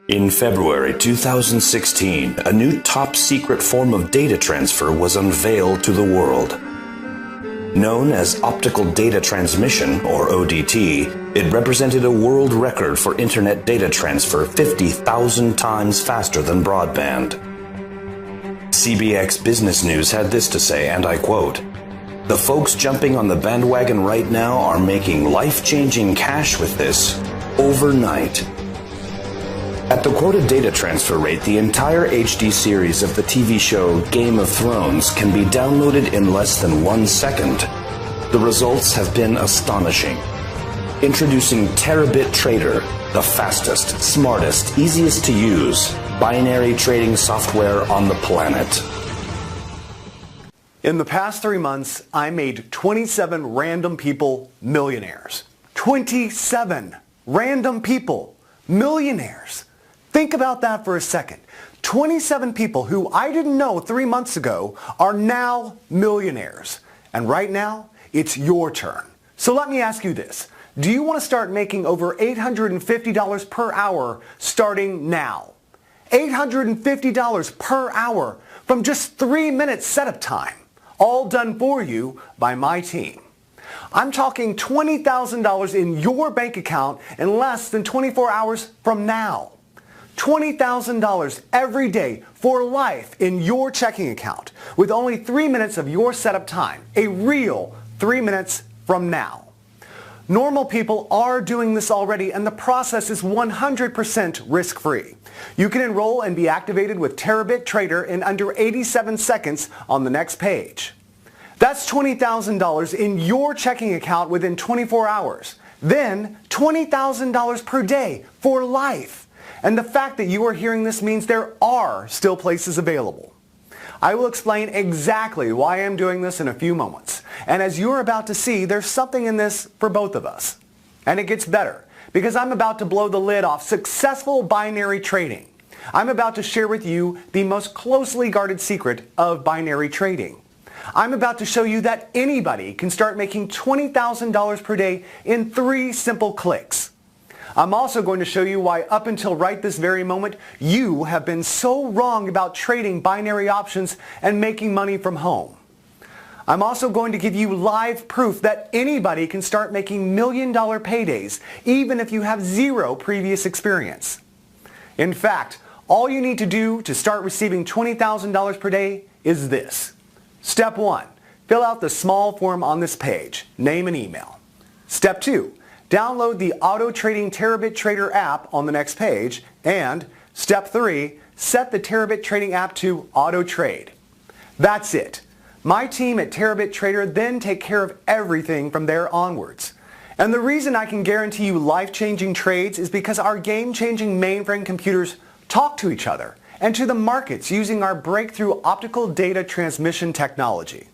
In February 2016, a new top-secret form of data transfer was unveiled to the world. Known as optical data transmission, or ODT, it represented a world record for internet data transfer 50,000 times faster than broadband. CBX Business News had this to say, and I quote, "The folks jumping on the bandwagon right now are making life-changing cash with this overnight." At the quoted data transfer rate, the entire HD series of the TV show Game of Thrones can be downloaded in less than 1 second. The results have been astonishing. Introducing Terabit Trader, the fastest, smartest, easiest to use binary trading software on the planet. In the past 3 months, I made 27 random people millionaires. 27 random people millionaires. Think about that for a second. 27 people who I didn't know 3 months ago are now millionaires. And right now, it's your turn. So let me ask you this. Do you want to start making over $850 per hour starting now? $850 per hour from just 3 minutes setup time. All done for you by my team. I'm talking $20,000 in your bank account in less than 24 hours from now. $20,000 every day for life in your checking account with only 3 minutes of your setup time. A real 3 minutes from now. Normal people are doing this already, and the process is 100% risk-free. You can enroll and be activated with Terabit Trader in under 87 seconds on the next page. That's $20,000 in your checking account within 24 hours. Then $20,000 per day for life. And the fact that you are hearing this means there are still places available. I will explain exactly why I'm doing this in a few moments. And as you're about to see, there's something in this for both of us. And it gets better, because I'm about to blow the lid off successful binary trading. I'm about to share with you the most closely guarded secret of binary trading. I'm about to show you that anybody can start making $20,000 per day in 3 simple clicks. I'm also going to show you why up until right this very moment, you have been so wrong about trading binary options and making money from home. I'm also going to give you live proof that anybody can start making million-dollar paydays, even if you have 0 previous experience. In fact, all you need to do to start receiving $20,000 per day is this. Step 1, fill out the small form on this page, name and email. Step 2, download the Auto Trading Terabit Trader app on the next page. And step 3, set the Terabit Trading app to Auto Trade. That's it. My team at Terabit Trader then take care of everything from there onwards. And the reason I can guarantee you life-changing trades is because our game-changing mainframe computers talk to each other and to the markets using our breakthrough optical data transmission technology.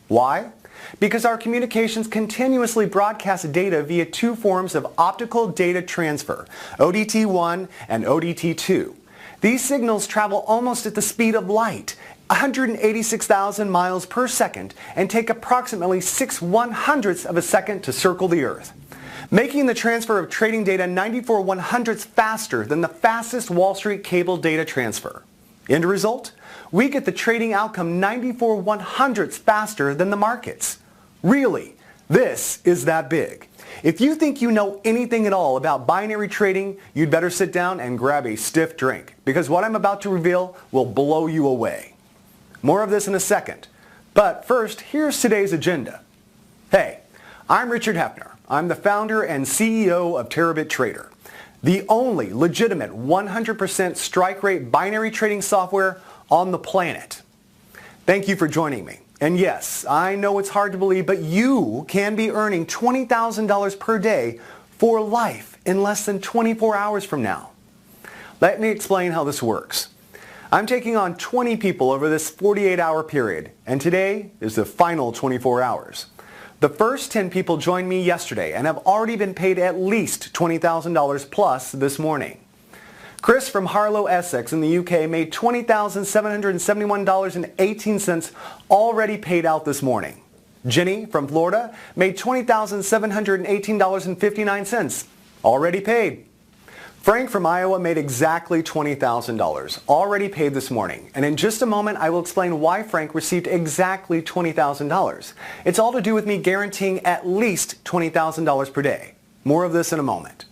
Why? Because our communications continuously broadcast data via 2 forms of optical data transfer, ODT1 and ODT2. These signals travel almost at the speed of light, 186,000 miles per second, and take approximately 6/100ths of a second to circle the Earth, making the transfer of trading data 94/100ths faster than the fastest Wall Street cable data transfer. End result? We get the trading outcome 94/100ths faster than the markets. Really, this is that big. If you think you know anything at all about binary trading, you'd better sit down and grab a stiff drink, because what I'm about to reveal will blow you away. More of this in a second. But first, here's today's agenda. Hey, I'm Richard Hefner. I'm the founder and CEO of Terabit Trader, the only legitimate 100% strike rate binary trading software on the planet. Thank you for joining me. And yes, I know it's hard to believe, but you can be earning $20,000 per day for life in less than 24 hours from now. Let me explain how this works. I'm taking on 20 people over this 48-hour period, and today is the final 24 hours. The first 10 people joined me yesterday and have already been paid at least $20,000 plus this morning. Chris from Harlow, Essex in the UK made $20,771.18 already paid out this morning. Jenny from Florida made $20,718.59 already paid. Frank from Iowa made exactly $20,000, already paid this morning. And in just a moment, I will explain why Frank received exactly $20,000. It's all to do with me guaranteeing at least $20,000 per day. More of this in a moment.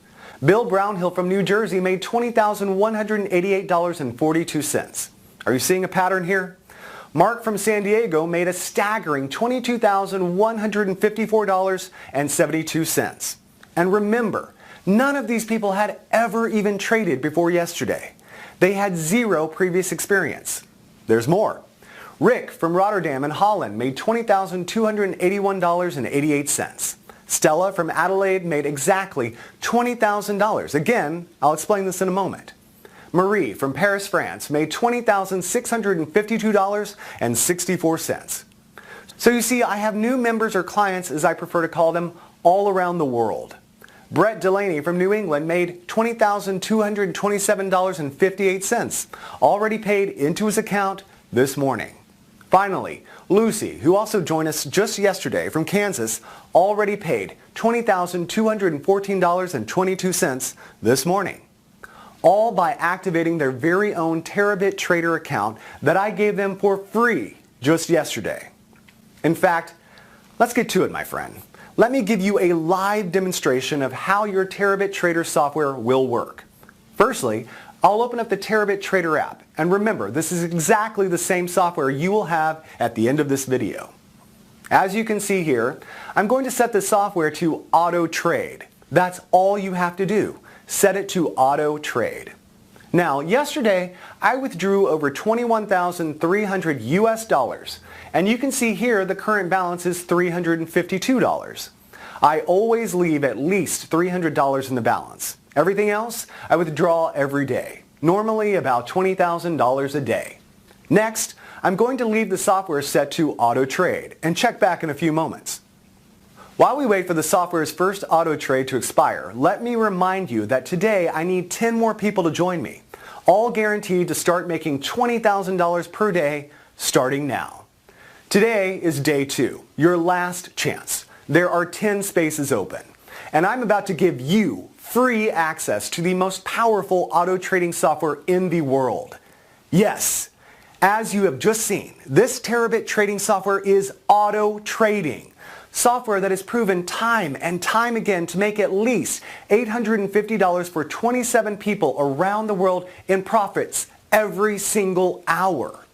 Bill Brownhill from New Jersey made $20,188.42. Are you seeing a pattern here? Mark from San Diego made a staggering $22,154.72. And remember, none of these people had ever even traded before yesterday. They had zero previous experience. There's more. Rick from Rotterdam in Holland made $20,281.88. Stella from Adelaide made exactly $20,000. Again, I'll explain this in a moment. Marie from Paris, France made $20,652.64. So you see, I have new members or clients, as I prefer to call them, all around the world. Brett Delaney from New England made $20,227.58, already paid into his account this morning. Finally, Lucy, who also joined us just yesterday from Kansas, already paid $20,214.22 this morning. All by activating their very own Terabit Trader account that I gave them for free just yesterday. In fact, let's get to it, my friend. Let me give you a live demonstration of how your Terabit Trader software will work. Firstly, I'll open up the Terabit Trader app. And remember, this is exactly the same software you will have at the end of this video. As you can see here, I'm going to set the software to auto trade. That's all you have to do. Set it to auto trade. Now, yesterday, I withdrew over 21,300 US dollars. And you can see here the current balance is $352. I always leave at least $300 in the balance. Everything else, I withdraw every day, normally about $20,000 a day. Next, I'm going to leave the software set to auto trade and check back in a few moments. While we wait for the software's first auto trade to expire, let me remind you that today I need 10 more people to join me, all guaranteed to start making $20,000 per day starting now. Today is day 2, your last chance. There are 10 spaces open, and I'm about to give you free access to the most powerful auto trading software in the world. Yes, as you have just seen, this Terabit trading software is auto trading. Software that has proven time and time again to make at least $850 for 27 people around the world in profits every single hour.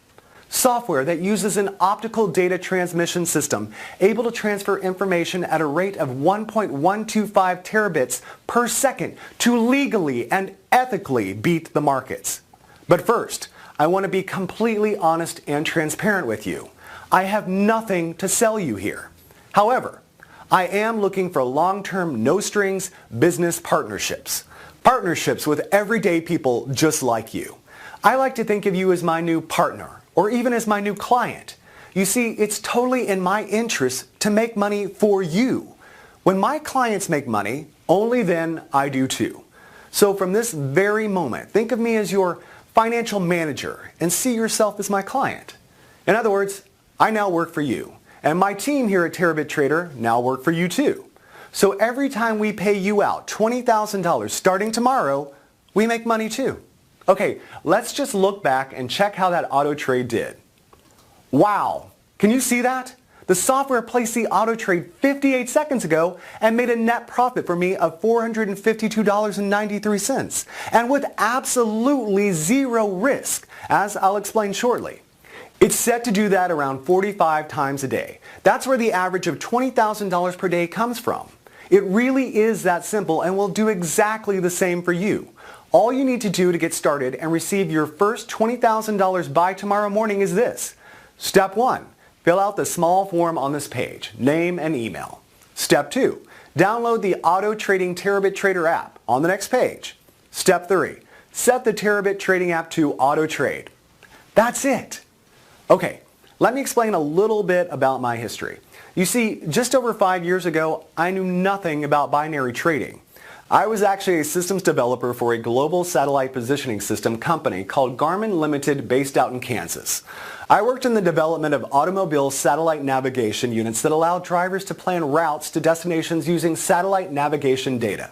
Software that uses an optical data transmission system able to transfer information at a rate of 1.125 terabits per second to legally and ethically beat the markets. But first, I want to be completely honest and transparent with you. I have nothing to sell you here. However, I am looking for long-term, no-strings business partnerships. Partnerships with everyday people just like you. I like to think of you as my new partner, or even as my new client. You see, it's totally in my interest to make money for you. When my clients make money, only then I do too. So from this very moment, think of me as your financial manager and see yourself as my client. In other words, I now work for you, and my team here at Terabit Trader now work for you too. So every time we pay you out $20,000 starting tomorrow, we make money too. Okay, let's just look back and check how that auto trade did. Wow, can you see that? The software placed the auto trade 58 seconds ago and made a net profit for me of $452.93, and with absolutely zero risk, as I'll explain shortly. It's set to do that around 45 times a day. That's where the average of $20,000 per day comes from. It really is that simple and will do exactly the same for you. All you need to do to get started and receive your first $20,000 by tomorrow morning is this. Step 1. Fill out the small form on this page, name and email. Step 2. Download the Auto Trading Terabit Trader app on the next page. Step 3. Set the Terabit Trading app to auto trade. That's it. Okay, let me explain a little bit about my history. You see, just over 5 years ago, I knew nothing about binary trading. I was actually a systems developer for a global satellite positioning system company called Garmin Limited based out in Kansas. I worked in the development of automobile satellite navigation units that allowed drivers to plan routes to destinations using satellite navigation data.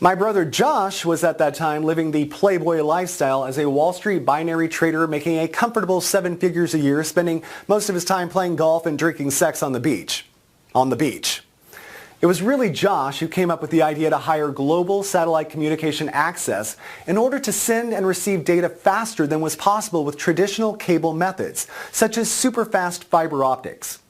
My brother Josh was at that time living the playboy lifestyle as a Wall Street binary trader, making a comfortable 7 figures a year, spending most of his time playing golf and drinking sex on the beach. It was really Josh who came up with the idea to hire global satellite communication access in order to send and receive data faster than was possible with traditional cable methods, such as super-fast fiber optics.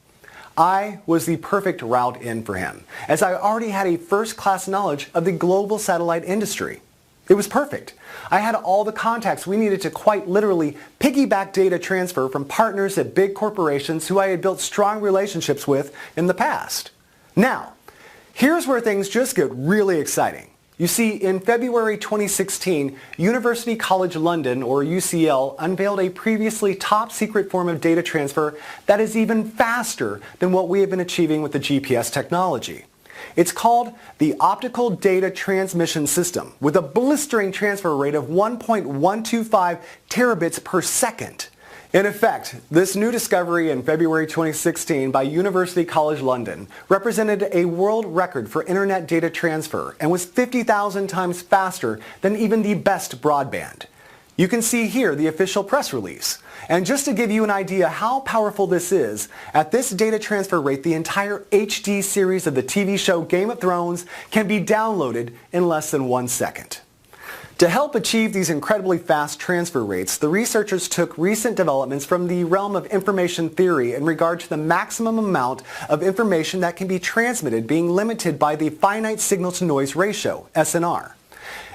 I was the perfect route in for him, as I already had a first-class knowledge of the global satellite industry. It was perfect. I had all the contacts we needed to quite literally piggyback data transfer from partners at big corporations who I had built strong relationships with in the past. Now, here's where things just get really exciting. You see, in February 2016, University College London, or UCL, unveiled a previously top-secret form of data transfer that is even faster than what we have been achieving with the GPS technology. It's called the Optical Data Transmission System, with a blistering transfer rate of 1.125 terabits per second. In effect, this new discovery in February 2016 by University College London represented a world record for internet data transfer and was 50,000 times faster than even the best broadband. You can see here the official press release. And just to give you an idea how powerful this is, at this data transfer rate, the entire HD series of the TV show Game of Thrones can be downloaded in less than 1 second. To help achieve these incredibly fast transfer rates, the researchers took recent developments from the realm of information theory in regard to the maximum amount of information that can be transmitted being limited by the finite signal-to-noise ratio, SNR.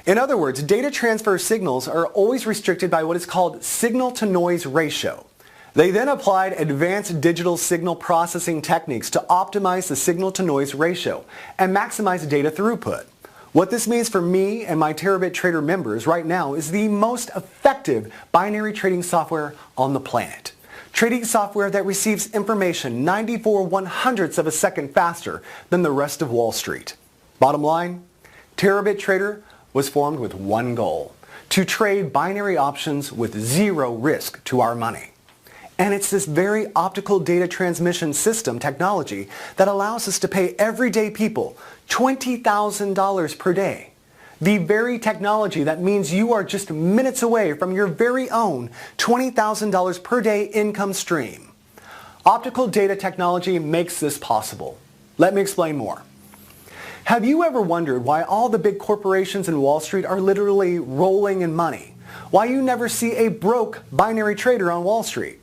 In other words, data transfer signals are always restricted by what is called signal-to-noise ratio. They then applied advanced digital signal processing techniques to optimize the signal-to-noise ratio and maximize data throughput. What this means for me and my Terabit Trader members right now is the most effective binary trading software on the planet. Trading software that receives information 94/100ths of a second faster than the rest of Wall Street. Bottom line, Terabit Trader was formed with one goal: to trade binary options with zero risk to our money. And it's this very optical data transmission system technology that allows us to pay everyday people $20,000 per day. The very technology that means you are just minutes away from your very own $20,000 per day income stream. Optical data technology makes this possible. Let me explain more. Have you ever wondered why all the big corporations in Wall Street are literally rolling in money? Why you never see a broke binary trader on Wall Street?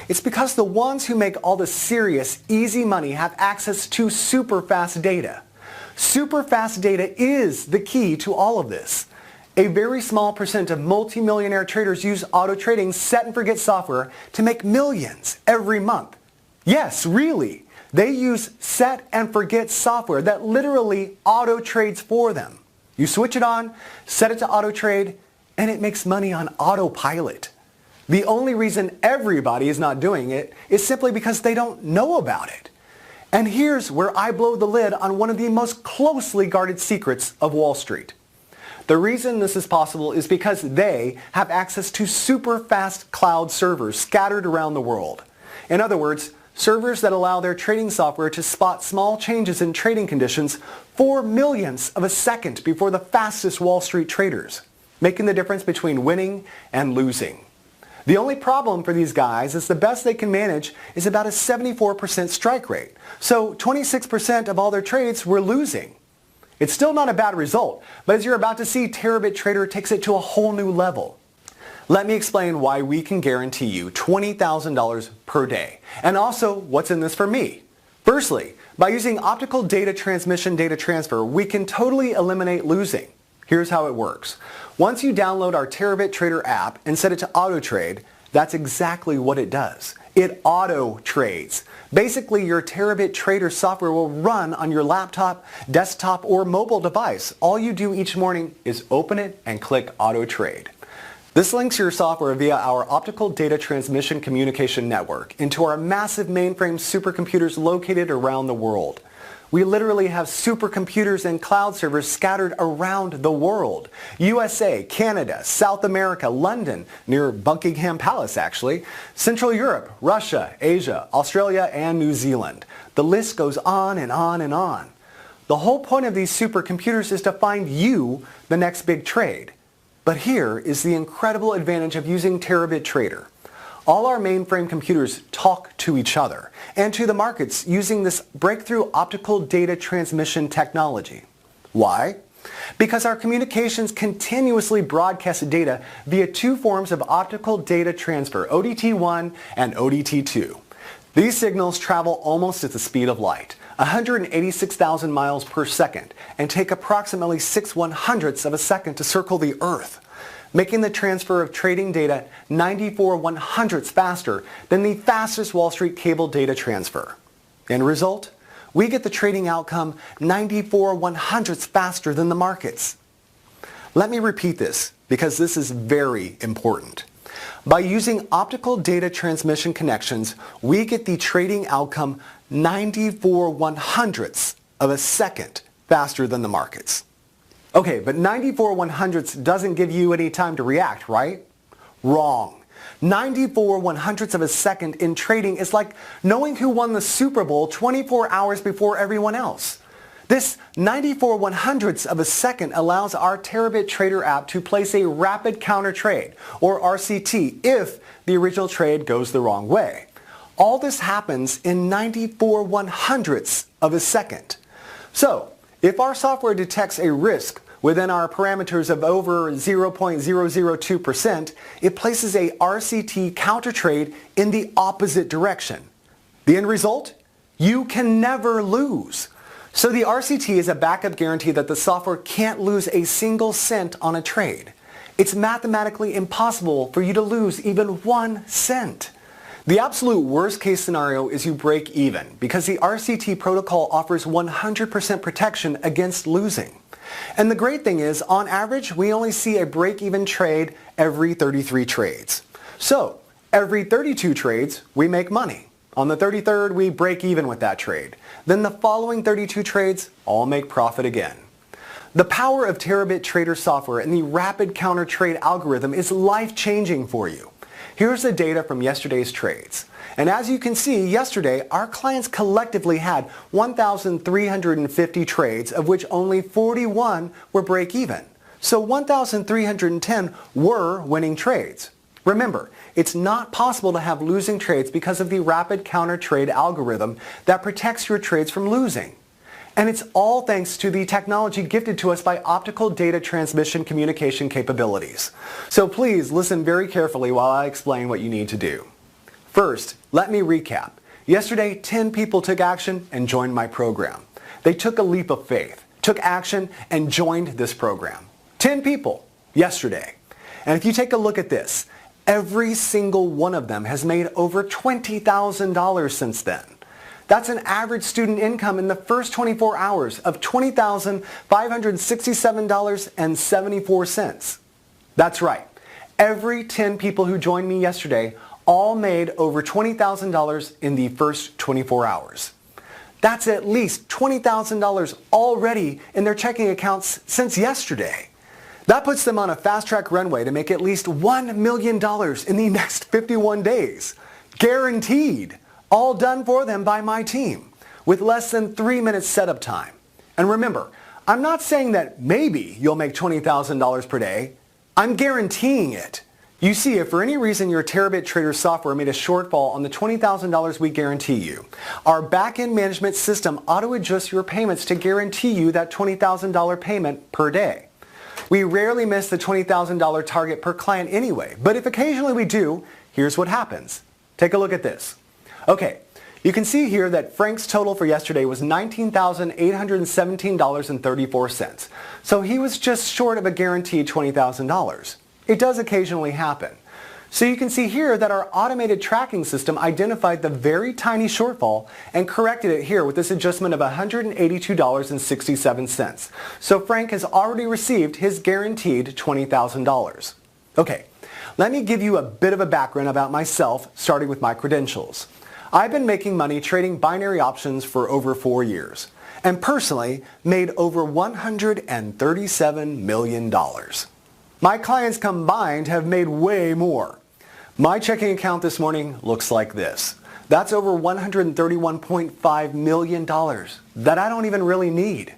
It's because the ones who make all the serious, easy money have access to super fast data. Super fast data is the key to all of this. A very small percent of multimillionaire traders use auto trading set and forget software to make millions every month. Yes, really. They use set and forget software that literally auto trades for them. You switch it on, set it to auto trade, and it makes money on autopilot. The only reason everybody is not doing it is simply because they don't know about it. And here's where I blow the lid on one of the most closely guarded secrets of Wall Street. The reason this is possible is because they have access to super fast cloud servers scattered around the world. In other words, servers that allow their trading software to spot small changes in trading conditions 4/millionths of a second before the fastest Wall Street traders, making the difference between winning and losing. The only problem for these guys is the best they can manage is about a 74% strike rate. So 26% of all their trades were losing. It's still not a bad result, but as you're about to see, Terabit Trader takes it to a whole new level. Let me explain why we can guarantee you $20,000 per day, and also what's in this for me. Firstly, by using optical data transmission data transfer, we can totally eliminate losing. Here's how it works. Once you download our Terabit Trader app and set it to auto trade, that's exactly what it does. It auto trades. Basically, your Terabit Trader software will run on your laptop, desktop, or mobile device. All you do each morning is open it and click auto trade. This links your software via our optical data transmission communication network into our massive mainframe supercomputers located around the world. We literally have supercomputers and cloud servers scattered around the world. USA, Canada, South America, London, near Buckingham Palace actually, Central Europe, Russia, Asia, Australia, and New Zealand. The list goes on and on and on. The whole point of these supercomputers is to find you the next big trade. But here is the incredible advantage of using Terabit Trader. All our mainframe computers talk to each other and to the markets using this breakthrough optical data transmission technology. Why? Because our communications continuously broadcast data via two forms of optical data transfer, ODT1 and ODT2. These signals travel almost at the speed of light, 186,000 miles per second, and take approximately 6/100ths of a second to circle the Earth, making the transfer of trading data 94/100ths faster than the fastest Wall Street cable data transfer. End result? We get the trading outcome 94/100ths faster than the markets. Let me repeat this because this is very important. By using optical data transmission connections, we get the trading outcome 94/100ths of a second faster than the markets. Okay, but 94/100ths doesn't give you any time to react, right? Wrong. 94/100ths of a second in trading is like knowing who won the Super Bowl 24 hours before everyone else. This 94/100ths of a second allows our Terabit Trader app to place a rapid counter trade, or RCT, if the original trade goes the wrong way. All this happens in 94/100ths of a second. So, if our software detects a risk within our parameters of over 0.002%, it places a RCT counter trade in the opposite direction. The end result? You can never lose. So the RCT is a backup guarantee that the software can't lose a single cent on a trade. It's mathematically impossible for you to lose even 1 cent. The absolute worst case scenario is you break even because the RCT protocol offers 100% protection against losing. And the great thing is, on average, we only see a break-even trade every 33 trades. So, every 32 trades, we make money. On the 33rd, we break even with that trade. Then the following 32 trades all make profit again. The power of Terabit Trader software and the rapid counter trade algorithm is life-changing for you. Here's the data from yesterday's trades. And as you can see, yesterday, our clients collectively had 1,350 trades, of which only 41 were break-even. So 1,310 were winning trades. Remember, it's not possible to have losing trades because of the rapid counter trade algorithm that protects your trades from losing. And it's all thanks to the technology gifted to us by optical data transmission communication capabilities. So please listen very carefully while I explain what you need to do. First, let me recap. Yesterday, 10 people took action and joined my program. They took a leap of faith, took action, and joined this program. 10 people yesterday. And if you take a look at this, every single one of them has made over $20,000 since then. That's an average student income in the first 24 hours of $20,567.74. That's right. Every 10 people who joined me yesterday all made over $20,000 in the first 24 hours. That's at least $20,000 already in their checking accounts since yesterday. That puts them on a fast-track runway to make at least $1 million in the next 51 days. Guaranteed. All done for them by my team, with less than 3 minutes setup time. And remember, I'm not saying that maybe you'll make $20,000 per day. I'm guaranteeing it. You see, if for any reason your Terabit Trader software made a shortfall on the $20,000 we guarantee you, our back-end management system auto-adjusts your payments to guarantee you that $20,000 payment per day. We rarely miss the $20,000 target per client anyway, but if occasionally we do, here's what happens. Take a look at this. Okay, you can see here that Frank's total for yesterday was $19,817.34. So he was just short of a guaranteed $20,000. It does occasionally happen. So you can see here that our automated tracking system identified the very tiny shortfall and corrected it here with this adjustment of $182.67. So Frank has already received his guaranteed $20,000. Okay, let me give you a bit of a background about myself, starting with my credentials. I've been making money trading binary options for over 4 years, and personally made over $137 million. My clients combined have made way more. My checking account this morning looks like this. That's over $131.5 million that I don't even really need.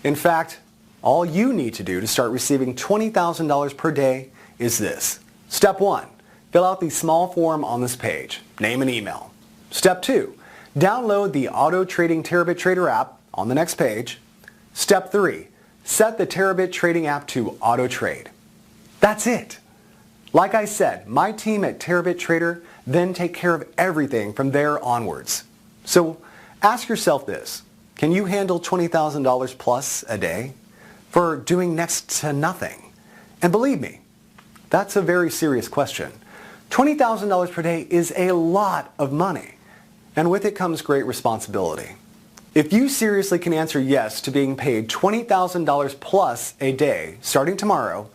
In fact, all you need to do to start receiving $20,000 per day is this. Step 1, fill out the small form on this page. Name and email. Step 2, download the Auto Trading Terabit Trader app on the next page. Step 3, set the Terabit Trading app to auto trade. That's it. Like I said, my team at Terabit Trader then take care of everything from there onwards. So ask yourself this, can you handle $20,000 plus a day for doing next to nothing? And believe me, that's a very serious question. $20,000 per day is a lot of money, and with it comes great responsibility. If you seriously can answer yes to being paid $20,000 plus a day starting tomorrow,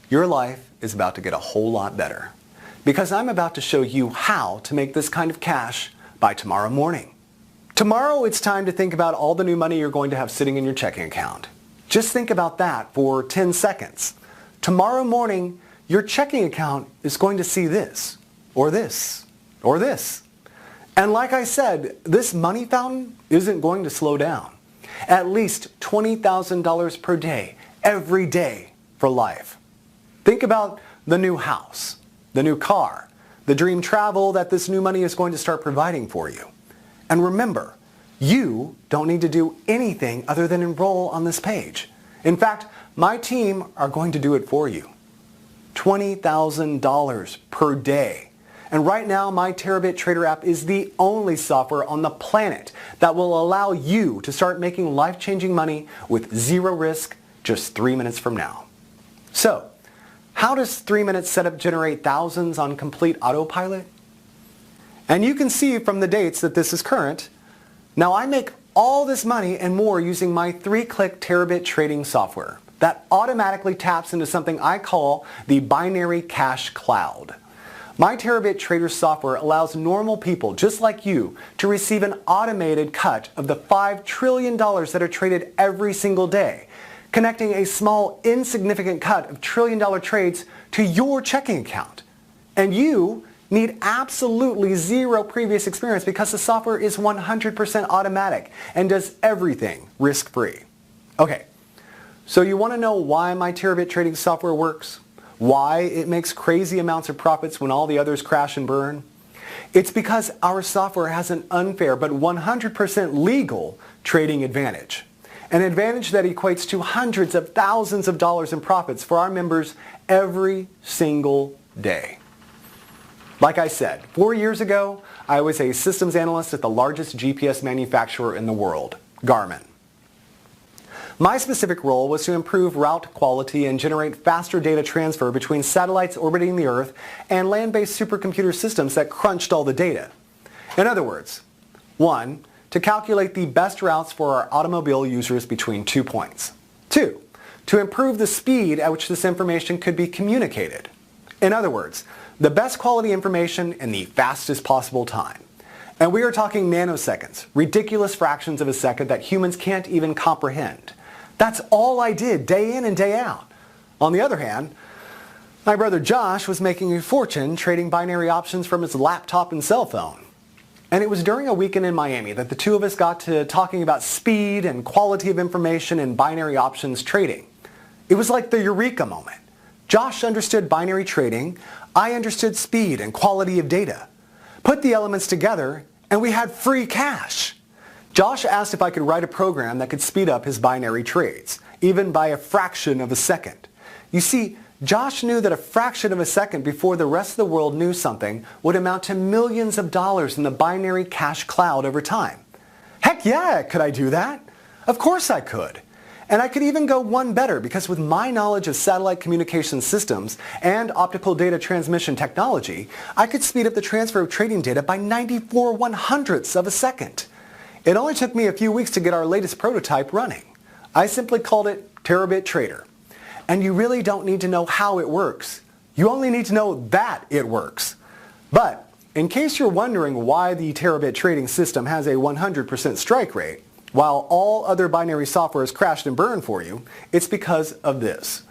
your life is about to get a whole lot better. Because I'm about to show you how to make this kind of cash by tomorrow morning. Tomorrow it's time to think about all the new money you're going to have sitting in your checking account. Just think about that for 10 seconds. Tomorrow morning, your checking account is going to see this, or this, or this. And like I said, this money fountain isn't going to slow down. At least $20,000 per day, every day for life. Think about the new house, the new car, the dream travel that this new money is going to start providing for you. And remember, you don't need to do anything other than enroll on this page. In fact, my team are going to do it for you. $20,000 per day. And right now, my Terabit Trader app is the only software on the planet that will allow you to start making life-changing money with zero risk just 3 minutes from now. So, how does 3 minutes setup generate thousands on complete autopilot? And you can see from the dates that this is current. Now I make all this money and more using my 3-click Terabit trading software that automatically taps into something I call the binary cash cloud. My Terabit Trader software allows normal people just like you to receive an automated cut of the $5 trillion that are traded every single day, connecting a small insignificant cut of trillion-dollar trades to your checking account. And you need absolutely zero previous experience because the software is 100% automatic and does everything risk-free. Okay, so you want to know why my Terabit trading software works? Why it makes crazy amounts of profits when all the others crash and burn? It's because our software has an unfair but 100% legal trading advantage. An advantage that equates to hundreds of thousands of dollars in profits for our members every single day. Like I said, 4 years ago, I was a systems analyst at the largest GPS manufacturer in the world, Garmin. My specific role was to improve route quality and generate faster data transfer between satellites orbiting the Earth and land-based supercomputer systems that crunched all the data. In other words, 1, to calculate the best routes for our automobile users between 2 points. 2, to improve the speed at which this information could be communicated. In other words, the best quality information in the fastest possible time. And we are talking nanoseconds, ridiculous fractions of a second that humans can't even comprehend. That's all I did day in and day out. On the other hand, my brother Josh was making a fortune trading binary options from his laptop and cell phone. And it was during a weekend in Miami that the two of us got to talking about speed and quality of information in binary options trading. It was like the eureka moment. Josh understood binary trading, I understood speed and quality of data. Put the elements together and we had free cash. Josh asked if I could write a program that could speed up his binary trades, even by a fraction of a second. You see, Josh knew that a fraction of a second before the rest of the world knew something would amount to millions of dollars in the binary cash cloud over time. Heck yeah, could I do that? Of course I could. And I could even go one better because with my knowledge of satellite communication systems and optical data transmission technology, I could speed up the transfer of trading data by 94/100ths of a second. It only took me a few weeks to get our latest prototype running. I simply called it Terabit Trader. And you really don't need to know how it works. You only need to know that it works. But in case you're wondering why the Terabit trading system has a 100% strike rate, while all other binary software has crashed and burned for you, it's because of this.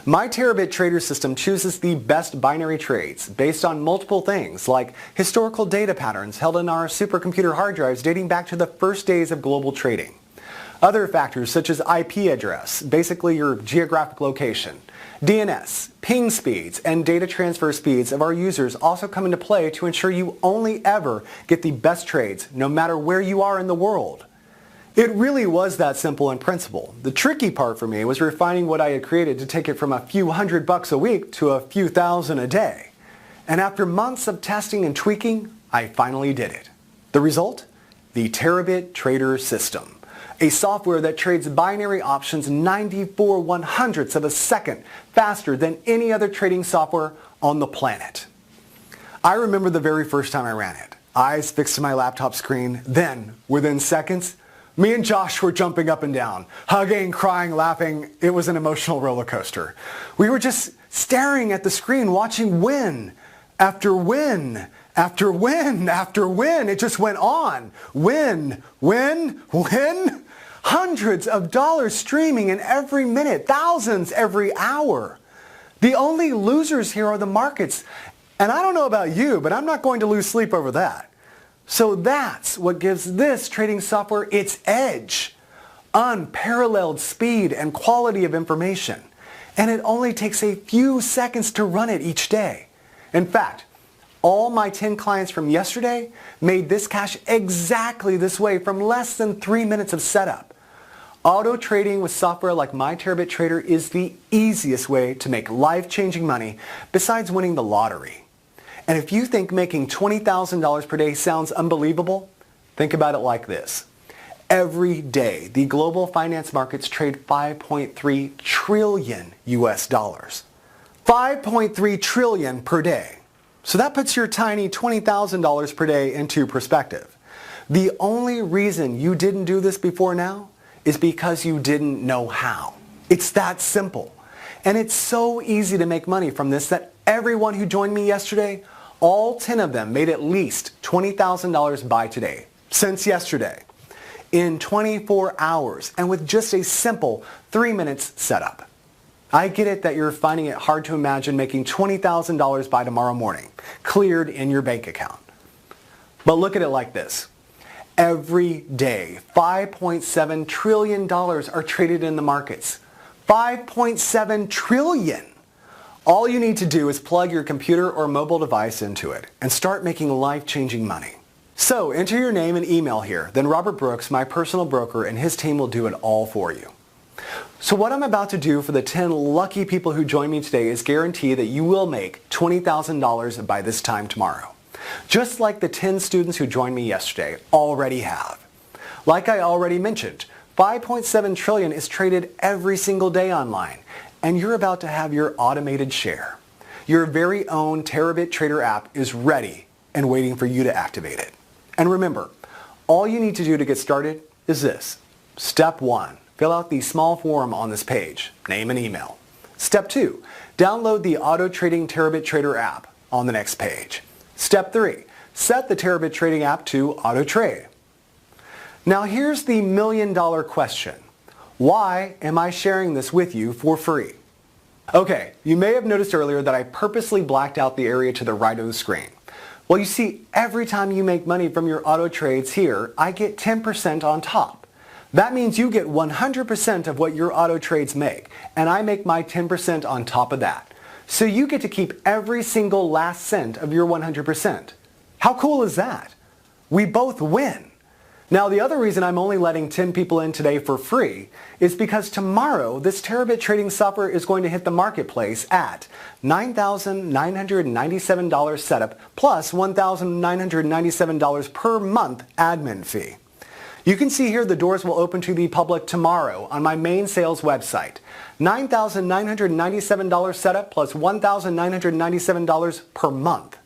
My Terabit Trader system chooses the best binary trades based on multiple things like historical data patterns held in our supercomputer hard drives dating back to the first days of global trading. Other factors such as IP address, basically your geographic location, DNS, ping speeds, and data transfer speeds of our users also come into play to ensure you only ever get the best trades no matter where you are in the world. It really was that simple in principle. The tricky part for me was refining what I had created to take it from a few $100 a week to a few thousand a day. And after months of testing and tweaking, I finally did it. The result? The Terabit Trader System, a software that trades binary options 94/100ths of a second faster than any other trading software on the planet. I remember the very first time I ran it. Eyes fixed to my laptop screen. Then, within seconds, me and Josh were jumping up and down, hugging, crying, laughing. It was an emotional roller coaster. We were just staring at the screen, watching win after win after win after win. It just went on. Win, win, win. Hundreds of dollars streaming in every minute, thousands every hour. The only losers here are the markets. And I don't know about you, but I'm not going to lose sleep over that. So that's what gives this trading software its edge. Unparalleled speed and quality of information. And it only takes a few seconds to run it each day. In fact, all my 10 clients from yesterday made this cash exactly this way from less than 3 minutes of setup. Auto trading with software like my Terabit Trader is the easiest way to make life-changing money besides winning the lottery. And if you think making $20,000 per day sounds unbelievable, think about it like this. Every day, the global finance markets trade 5.3 trillion US dollars. 5.3 trillion per day. So that puts your tiny $20,000 per day into perspective. The only reason you didn't do this before now is because you didn't know how. It's that simple. And it's so easy to make money from this that everyone who joined me yesterday, all 10 of them made at least $20,000 by today, since yesterday, in 24 hours and with just a simple 3 minutes setup. I get it that you're finding it hard to imagine making $20,000 by tomorrow morning, cleared in your bank account. But look at it like this. Every day, $5.7 trillion are traded in the markets. 5.7 trillion! All you need to do is plug your computer or mobile device into it and start making life-changing money. So enter your name and email here, then Robert Brooks, my personal broker, and his team will do it all for you. So what I'm about to do for the 10 lucky people who join me today is guarantee that you will make $20,000 by this time tomorrow. Just like the 10 students who joined me yesterday already have. Like I already mentioned, 5.7 trillion is traded every single day online, and you're about to have your automated share. Your very own Terabit Trader app is ready and waiting for you to activate it. And remember, all you need to do to get started is this. Step 1. Fill out the small form on this page, name and email. Step 2. Download the Auto Trading Terabit Trader app on the next page. Step 3. Set the Terabit Trading app to Auto Trade. Now here's the million-dollar question. Why am I sharing this with you for free? Okay, you may have noticed earlier that I purposely blacked out the area to the right of the screen. Well, you see, every time you make money from your auto trades here, I get 10% on top. That means you get 100% of what your auto trades make, and I make my 10% on top of that. So you get to keep every single last cent of your 100%. How cool is that? We both win. Now the other reason I'm only letting 10 people in today for free is because tomorrow this Terabit trading software is going to hit the marketplace at $9,997 setup plus $1,997 per month admin fee. You can see here the doors will open to the public tomorrow on my main sales website. $9,997 setup plus $1,997 per month.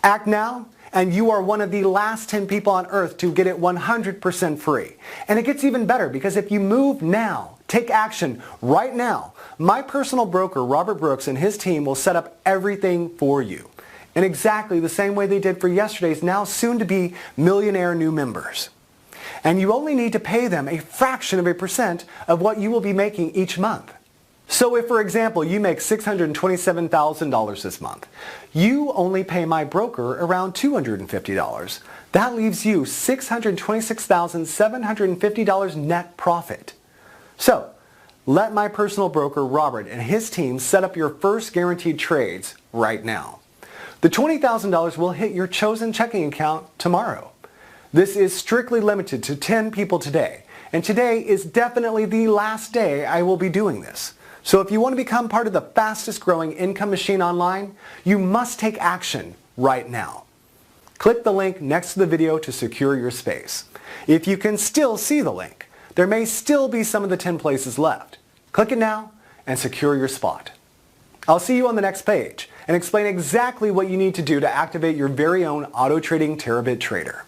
Act now, and you are one of the last 10 people on earth to get it 100% free. And it gets even better because if you move now, take action right now, my personal broker, Robert Brooks, and his team will set up everything for you in exactly the same way they did for yesterday's now soon-to-be millionaire new members. And you only need to pay them a fraction of a percent of what you will be making each month. So if, for example, you make $627,000 this month, you only pay my broker around $250. That leaves you $626,750 net profit. So, let my personal broker Robert and his team set up your first guaranteed trades right now. The $20,000 will hit your chosen checking account tomorrow. This is strictly limited to 10 people today, and today is definitely the last day I will be doing this. So if you want to become part of the fastest growing income machine online, you must take action right now. Click the link next to the video to secure your space. If you can still see the link, there may still be some of the 10 places left. Click it now and secure your spot. I'll see you on the next page and explain exactly what you need to do to activate your very own auto trading terabit trader.